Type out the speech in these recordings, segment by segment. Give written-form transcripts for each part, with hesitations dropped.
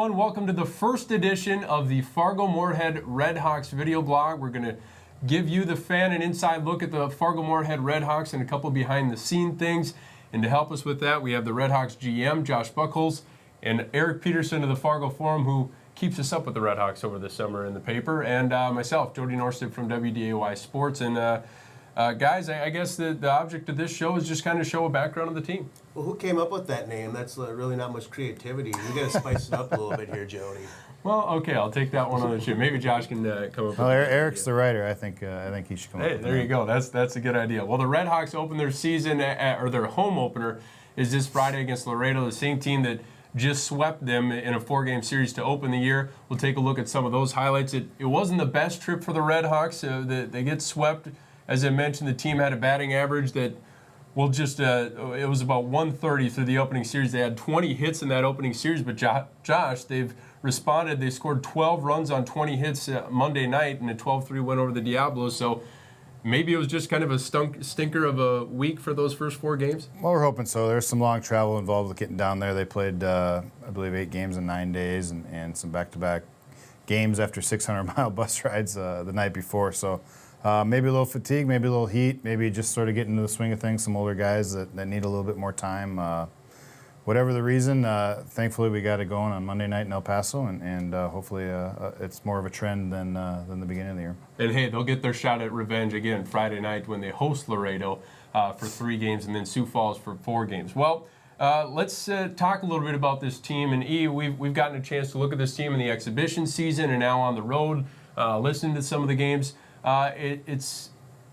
everyone. Welcome to the first edition of the Fargo-Moorhead RedHawks video blog. We're going to give you, the fan, an inside look at the Fargo-Moorhead RedHawks and a couple behind-the-scene things. And to help us with that, we have the RedHawks GM, Josh Buchholz, and Eric Peterson of the Fargo Forum, who keeps us up with the RedHawks over the summer in the paper, and myself, Jody Norstedt from WDAY Sports. And guys, I guess the object of this show is just kind of show a background of the team. Well, who came up with that name? That's really not much creativity. We got to spice it up a little bit here, Jody. Well, okay, I'll take that one on the chin. Maybe Josh can come up with Eric's the writer. I think he should come up with there you go. That's a good idea. Well, the RedHawks open their season, or their home opener, is this Friday against Laredo, the same team that just swept them in a 4-game series to open the year. We'll take a look at some of those highlights. It wasn't the best trip for the RedHawks. They get swept. As I mentioned, the team had a batting average that it was about 130 through the opening series. They had 20 hits in that opening series, but Josh, they've responded. They scored 12 runs on 20 hits Monday night, and a 12-3 win over the Diablos. So maybe it was just kind of a stinker of a week for those first 4 games? Well, we're hoping so. There's some long travel involved with getting down there. They played, I believe, 8 games in 9 days and some back-to-back games after 600-mile bus rides the night before. So maybe a little fatigue, maybe a little heat, maybe just sort of getting into the swing of things, some older guys that need a little bit more time. Whatever the reason, thankfully we got it going on Monday night in El Paso, and hopefully it's more of a trend than the beginning of the year. And hey, they'll get their shot at revenge again Friday night when they host Laredo for 3 games, and then Sioux Falls for 4 games. Well, let's talk a little bit about this team. And we've gotten a chance to look at this team in the exhibition season and now on the road, listening to some of the games.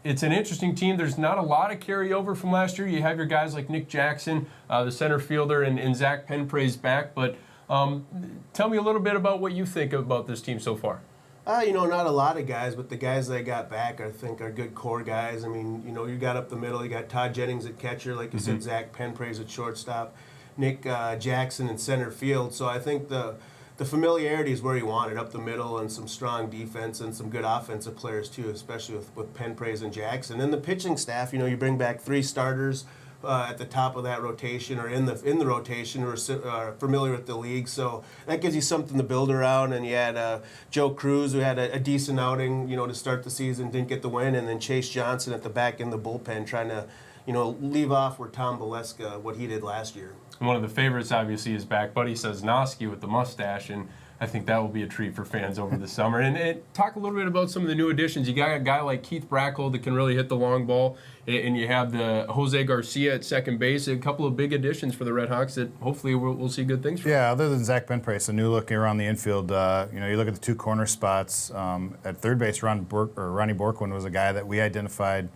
It's an interesting team. There's not a lot of carryover from last year. You have your guys like Nick Jackson, the center fielder, and Zach Penpraise back. But tell me a little bit about what you think about this team so far. Not a lot of guys, but the guys they got back, I think, are good core guys. I mean, you got up the middle. You got Todd Jennings at catcher, like you said, Zach Penpraise at shortstop, Nick Jackson in center field. So I think the familiarity is where you want it, up the middle, and some strong defense and some good offensive players too, especially with Penpraise and Jackson. And the pitching staff, you bring back 3 starters at the top of that rotation, or in the rotation, who are familiar with the league. So that gives you something to build around. And you had Joe Cruz, who had a decent outing, to start the season, didn't get the win, and then Chase Johnson at the back in the bullpen trying to, leave off where Tom Beleska, what he did last year. One of the favorites, obviously, is back Buddy Sosnowski with the mustache, and I think that will be a treat for fans over the summer. And talk a little bit about some of the new additions. You got a guy like Keith Brackhold that can really hit the long ball, and you have the Jose Garcia at second base. A couple of big additions for the RedHawks that hopefully we'll see good things from. Yeah, other than Zach Penpraise, a new look around the infield. You look at the 2 corner spots. At third base, Ronnie Borkwin was a guy that we identified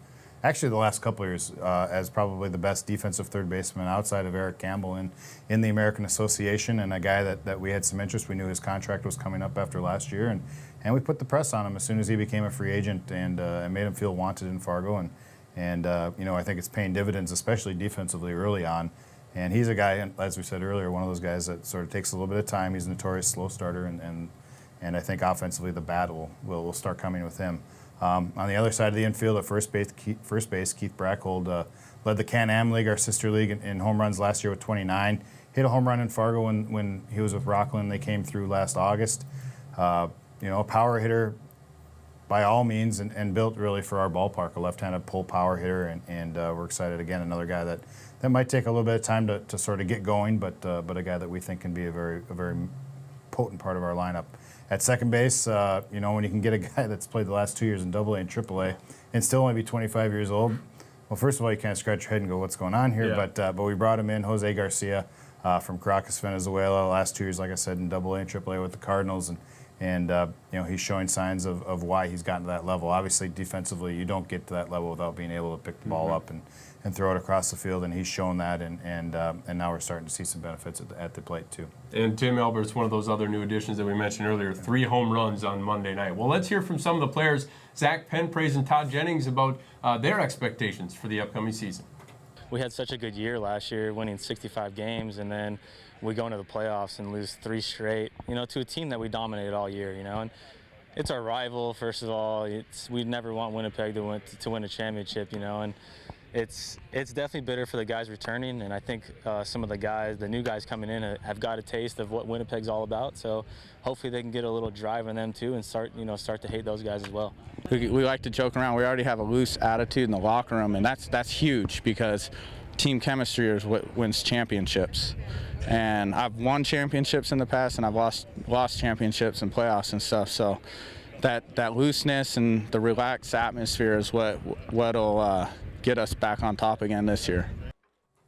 actually the last couple of years as probably the best defensive third baseman outside of Eric Campbell in the American Association, and a guy that we had some interest. We knew his contract was coming up after last year, and we put the press on him as soon as he became a free agent, and made him feel wanted in Fargo. And I think it's paying dividends, especially defensively early on. And he's a guy, as we said earlier, one of those guys that sort of takes a little bit of time. He's a notorious slow starter, and I think offensively the bat will start coming with him. On the other side of the infield, at first base, Keith Brackhold led the Can-Am League, our sister league, in home runs last year with 29. Hit a home run in Fargo when he was with Rockland. They came through last August. A power hitter by all means, and built really for our ballpark, a left-handed pull power hitter, and we're excited again. Another guy that might take a little bit of time to sort of get going, but a guy that we think can be a very potent part of our lineup. At second base, when you can get a guy that's played the last 2 years in AA and AAA and still only be 25 years old, well, first of all, you kind of scratch your head and go, what's going on here? Yeah. But we brought him in, Jose Garcia from Caracas, Venezuela, last 2 years, like I said, in AA and AAA with the Cardinals, and he's showing signs of why he's gotten to that level. Obviously, defensively, you don't get to that level without being able to pick the ball up and throw it across the field, and he's shown that, and now we're starting to see some benefits at the plate too. And Tim Albert's one of those other new additions that we mentioned earlier, 3 home runs on Monday night. Well, let's hear from some of the players, Zach Penpraise and Todd Jennings, about their expectations for the upcoming season. We had such a good year last year, winning 65 games, and then we go into the playoffs and lose 3 straight, to a team that we dominated all year, and it's our rival, first of all. We never want Winnipeg to win a championship, and it's definitely bitter for the guys returning, and I think some of the new guys coming in have got a taste of what Winnipeg's all about. So hopefully they can get a little drive in them too and start to hate those guys as well. We like to joke around. We already have a loose attitude in the locker room, and that's huge because team chemistry is what wins championships. And I've won championships in the past, and I've lost championships in playoffs and stuff. So that looseness and the relaxed atmosphere is what'll get us back on top again this year.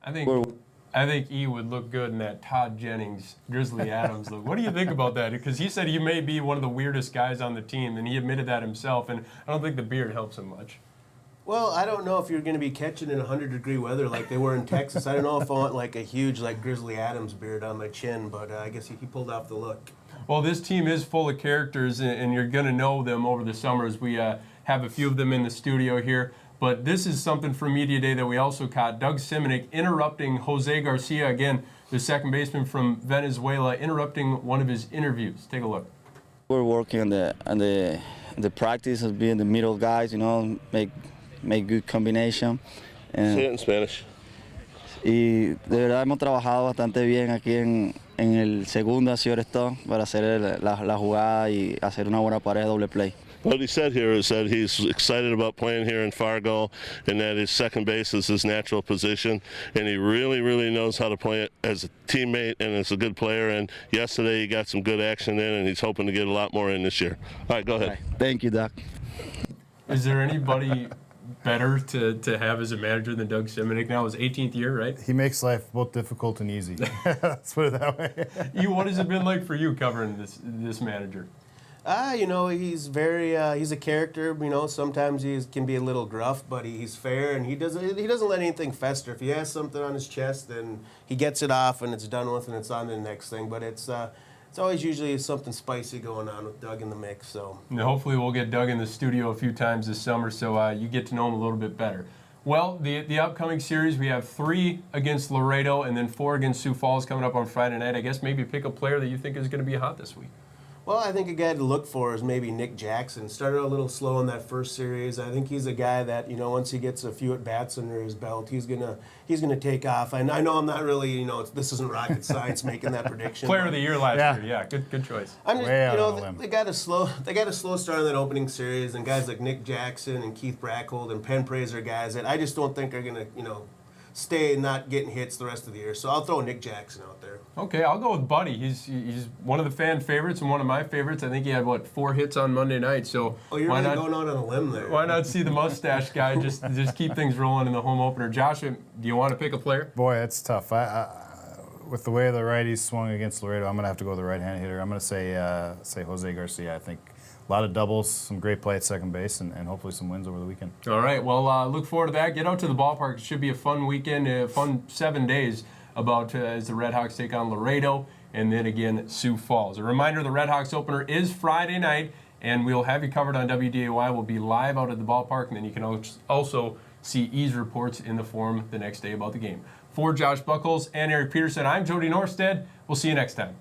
I think E would look good in that Todd Jennings, Grizzly Adams look. What do you think about that? Because he said he may be one of the weirdest guys on the team, and he admitted that himself, and I don't think the beard helps him much. Well, I don't know if you're going to be catching in 100-degree weather like they were in Texas. I don't know if I want like a huge like Grizzly Adams beard on my chin, but I guess he pulled off the look. Well, this team is full of characters, and you're going to know them over the summers. We have a few of them in the studio here. But this is something from Media Day that we also caught. Doug Simonic interrupting Jose Garcia, again, the second baseman from Venezuela, interrupting one of his interviews. Take a look. We're working on the practice of being the middle guys, make good combination. Say it in Spanish. Y de verdad hemos trabajado bastante bien aquí en el segundo, así esto, para hacer la jugada y hacer una buena pared de doble play. What he said here is that he's excited about playing here in Fargo and that his second base is his natural position, and he really, really knows how to play it as a teammate and as a good player. And yesterday he got some good action in, and he's hoping to get a lot more in this year. All right, go ahead. Right. Thank you, Doc. Is there anybody better to have as a manager than Doug Simonic now? His 18th year, right? He makes life both difficult and easy. Let's put it that way. What has it been like for you covering this manager? He's very he's a character. Sometimes he can be a little gruff, but he's fair, and he doesn't let anything fester. If he has something on his chest, then he gets it off, and it's done with, and it's on to the next thing. But it's always usually something spicy going on with Doug in the mix. So now, hopefully we'll get Doug in the studio a few times this summer, so you get to know him a little bit better. Well, the upcoming series, we have 3 against Laredo and then 4 against Sioux Falls coming up on Friday night. I guess maybe pick a player that you think is going to be hot this week. Well, I think a guy to look for is maybe Nick Jackson. Started a little slow in that first series. I think he's a guy that, once he gets a few at-bats under his belt, he's gonna take off. And I know I'm not really, this isn't rocket science making that prediction. Player of the year last year, yeah, good choice. I'm just, they got a slow start in that opening series, and guys like Nick Jackson and Keith Brackhold and Penn Praise are guys that I just don't think are gonna, stay not getting hits the rest of the year. So I'll throw Nick Jackson out there. Okay, I'll go with Buddy. He's one of the fan favorites and one of my favorites. I think he had 4 hits on Monday night. So you're really going out on a limb there. Why not see the mustache guy just keep things rolling in the home opener? Josh, do you want to pick a player? Boy, it's tough. With the way the righties swung against Laredo, I'm going to have to go with the right-hand hitter. I'm going to say Jose Garcia. I think a lot of doubles, some great play at second base, and hopefully some wins over the weekend. All right, well, look forward to that. Get out to the ballpark. It should be a fun weekend, a fun 7 days as the RedHawks take on Laredo and then again Sioux Falls. A reminder, the RedHawks opener is Friday night, and we'll have you covered on WDAY. We'll be live out at the ballpark, and then you can also see E's reports in the forum the next day about the game. For Josh Buchholz and Eric Peterson, I'm Jody Norstedt. We'll see you next time.